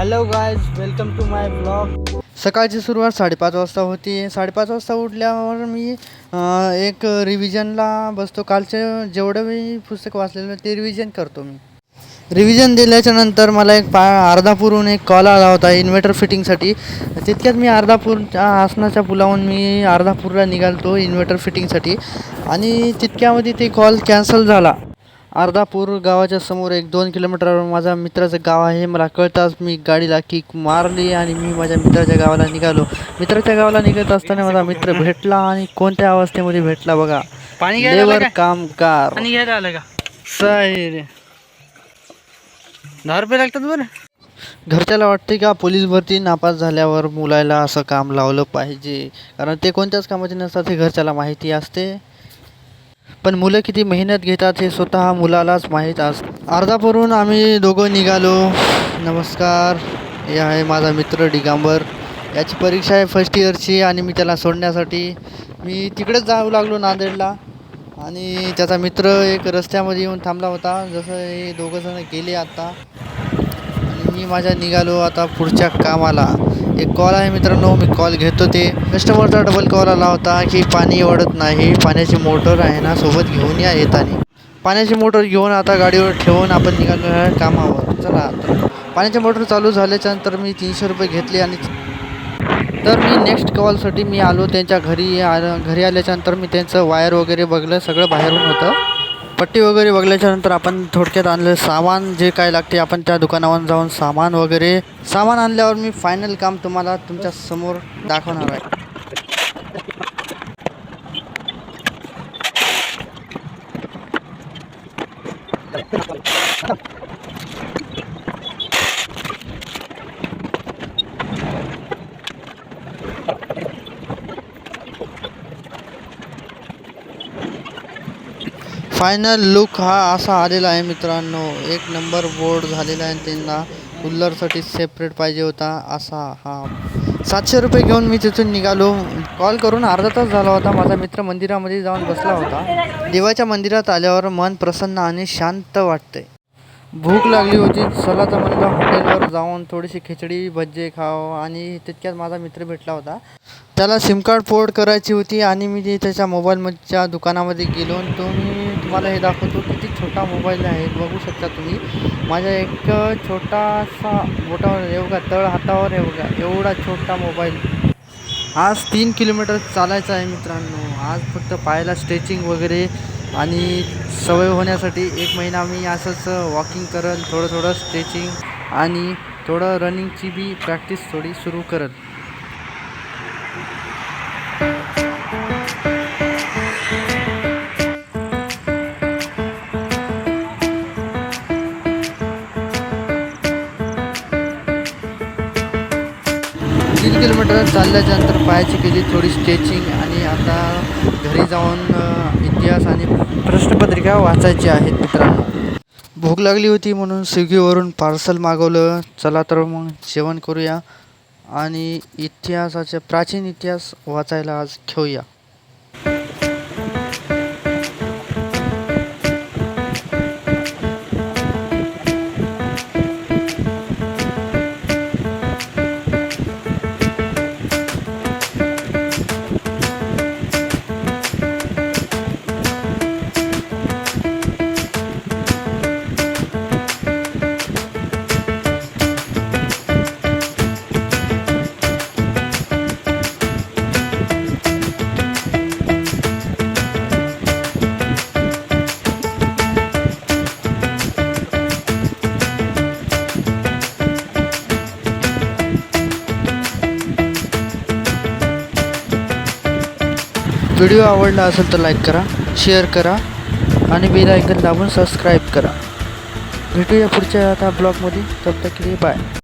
Hello guys, welcome to my blog. सकाळची सुरुवात 5:30 वाजता होती. 5:30 वाजता उठल्यावर मी एक रिव्हिजनला बसतो. कालचे जेवढं मी पुस्तक वाचलेलं ते रिव्हिजन करतो. मी रिव्हिजन दिल्याच्या नंतर मला एक अर्धापूरहून एक कॉल आला होता इन्व्हर्टर फिटिंगसाठी. तितक्यात मी अर्धापूरच्या आसनाच्या पुलावरून मी अर्धापूरला निघालतो इन्व्हर्टर फिटिंगसाठी आणि तितक्यामध्ये ते कॉल कॅन्सल झाला. अर्धापूर गावाच्या समोर 1-2 किलोमीटरवर माझ्या मित्राचं गाव आहे. मला कळताच मी गाडीला किक मारली आणि मी माझ्या मित्राच्या गावाला निघालो. मित्राच्या गावाला निघत असताना माझा मित्र भेटला आणि कोणत्या अवस्थेमध्ये भेटला बघा. पाणी लेबर कामगार. पाणी घ्यायला आलं का? सही 10 रुपये लागतात बरं. घरच्याला वाटते का पोलीस भरती नापास झाल्यावर मुलाला असं काम लावलं पाहिजे, कारण ते कोणत्याच कामाचे नसतात हे घरच्याला माहिती असते. पण मुलं किती मेहनत घेतात हे स्वतः मुलालाच माहीत असतं. अर्धापूरहून आम्ही दोघं निघालो. नमस्कार, हे आहे माझा मित्र दिगंबर. याची परीक्षा आहे फर्स्ट इयरची आणि मी त्याला सोडण्यासाठी मी तिकडेच जाऊ लागलो नांदेडला. आणि त्याचा मित्र एक रस्त्यामध्ये येऊन थांबला होता. जसं हे दोघंजणं गेले आता आणि मी माझ्या निघालो आता पुढच्या कामाला. एक कॉल आहे मित्रांनो, मी कॉल घेतो. ते कस्टमरचा डबल कॉल आला होता की पाणी ओढत नाही, पाण्याची मोटर आहे ना सोबत घेऊन या येताना. पाण्याची मोटर घेऊन आता गाडीवर ठेवून आपण निघालो आहे कामावर. चला आता पाण्याची मोटर चालू झाल्याच्या नंतर मी 300 रुपये घेतले आणि तर मी नेक्स्ट कॉलसाठी मी आलो त्यांच्या घरी आल्याच्या नंतर मी त्यांचं वायर वगैरे बघलं. सगळं बाहेरून होतं. पट्टी वगैरे बघल्याच्या नंतर आपण थोडक्यात आणलं सामान जे काय लागते. आपण त्या दुकानावर जाऊन सामान आणल्यावर मी फायनल काम तुम्हाला तुमच्या समोर दाखवणार आहे. फायनल लुक हा असा आलेला आहे मित्रांनो. एक नंबर बोर्ड झालेला आहे. त्यांना कूलरसाठी सेपरेट पाहिजे होता असा हा. 700 रुपये घेऊन मी तिथून निघालो. कॉल करून अर्धा तास झाला होता. माझा मित्र मंदिरामध्ये जाऊन बसला होता. देवाच्या मंदिरात आल्यावर मन प्रसन्न आणि शांत वाटते. भूक लागली होती. चला तर म्हणलं हॉटेलवर जाऊन थोडीशी खिचडी भज्जे खाव आणि तितक्यात माझा मित्र भेटला होता. त्याला सिम कार्ड पोर्ट करायची होती आणि मी त्याच्या मोबाईलच्या दुकानामध्ये गेलो. तुम्हाला हे दाखवतो किती छोटा मोबाईल आहे बघू शकता तुम्ही. माझ्या एक छोटासा बोटावर एवढा तळ हातावर एवढा छोटा मोबाईल. आज 3 किलोमीटर चालायचं आहे मित्रांनो. आज फक्त पायाला स्ट्रेचिंग वगैरे आणि सवय होण्यासाठी 1 महिना मी असंच वॉकिंग करेल. थोडं स्ट्रेचिंग आणि थोडं रनिंगची बी प्रॅक्टिस थोडी सुरू करेल. किलोमीटर चालल्याच्यानंतर पायाची केली थोडी स्ट्रेचिंग आणि आता घरी जाऊन इतिहास आणि प्रश्नपत्रिका वाचायची आहेत मित्रांनो. भूक लागली होती म्हणून स्विगीवरून पार्सल मागवलं. चला तर मग जेवण करूया आणि प्राचीन इतिहास वाचायला आज घेऊया. व्हिडिओ आवडला असेल तर लाईक करा, शेअर करा आणि बेल आयकन दाबून सबस्क्राईब करा. भेटूया पुढच्या आता ब्लॉगमध्ये. तब तक के लिए बाय.